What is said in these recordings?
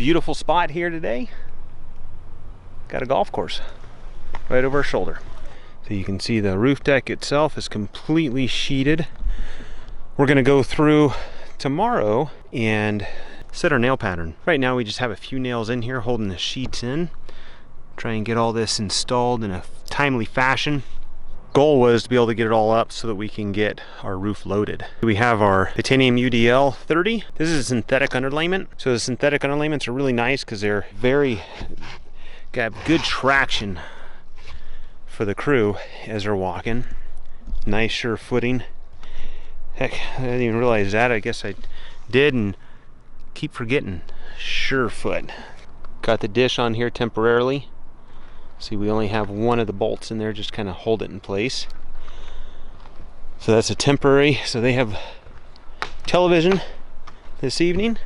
Beautiful spot here today. Got a golf course right over our shoulder. So you can see the roof deck itself is completely sheeted. We're gonna go through tomorrow and set our nail pattern. Right now we just have a few nails in here holding the sheets in. Try and get all this installed in a timely fashion. Goal was to be able to get it all up so that we can get our roof loaded. We have our Titanium UDL 30. This is a synthetic underlayment. So the synthetic underlayments are really nice because they're got good traction for the crew as they're walking. Nice sure footing. Heck, I didn't even realize that. I guess I did and keep forgetting. Sure foot. Got the dish on here temporarily. See, we only have one of the bolts in there, just kind of hold it in place. So that's a temporary. So they have television this evening.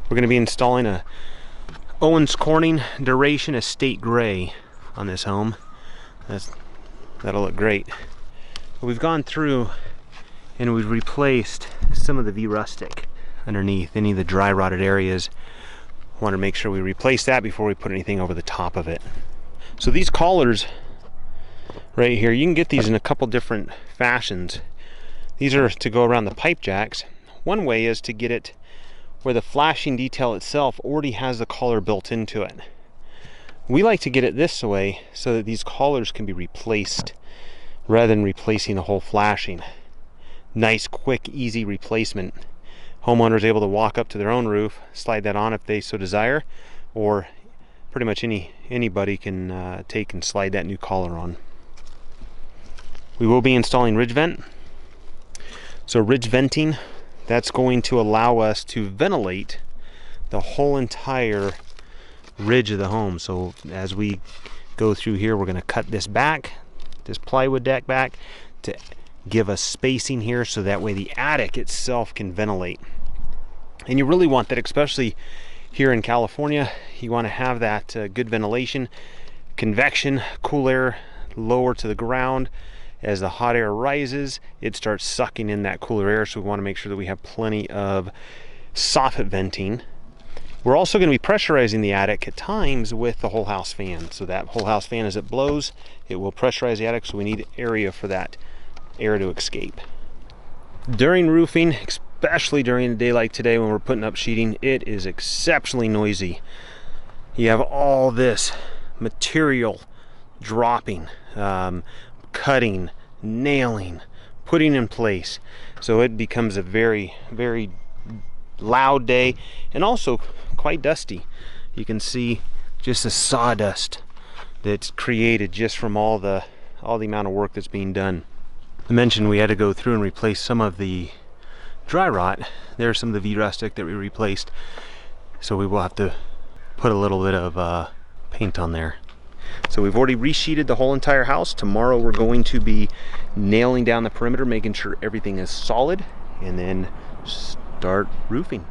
We're going to be installing a Owens Corning Duration Estate Gray on this home. That'll look great. But we've gone through and we've replaced some of the V-rustic underneath any of the dry rotted areas. Want to make sure we replace that before we put anything over the top of it. So these collars right here, you can get these in a couple different fashions. These are to go around the pipe jacks. One way is to get it where the flashing detail itself already has the collar built into it. We like to get it this way so that these collars can be replaced rather than replacing the whole flashing. Nice, quick, easy replacement. Homeowners able to walk up to their own roof, slide that on if they so desire, or pretty much anybody can take and slide that new collar on. We will be installing ridge vent. So ridge venting, that's going to allow us to ventilate the whole entire ridge of the home. So as we go through here, we're going to cut this back, this plywood deck back, to give us spacing here so that way the attic itself can ventilate. And you really want that, especially here in California. You want to have that good ventilation, convection, cool air lower to the ground. As the hot air rises, it starts sucking in that cooler air, so we want to make sure that we have plenty of soffit venting. We're also going to be pressurizing the attic at times with the whole house fan. So that whole house fan, as it blows, it will pressurize the attic, so we need area for that air to escape. During roofing, especially during a day like today when we're putting up sheeting, it is exceptionally noisy. You have all this material dropping, cutting, nailing, putting in place. So it becomes a very, very loud day and also quite dusty. You can see just the sawdust that's created just from all the amount of work that's being done. I mentioned we had to go through and replace some of the dry rot. There's some of the V-rustic that we replaced, so we will have to put a little bit of paint on there. So we've already resheeted the whole entire house. Tomorrow we're going to be nailing down the perimeter, making sure everything is solid, and then start roofing.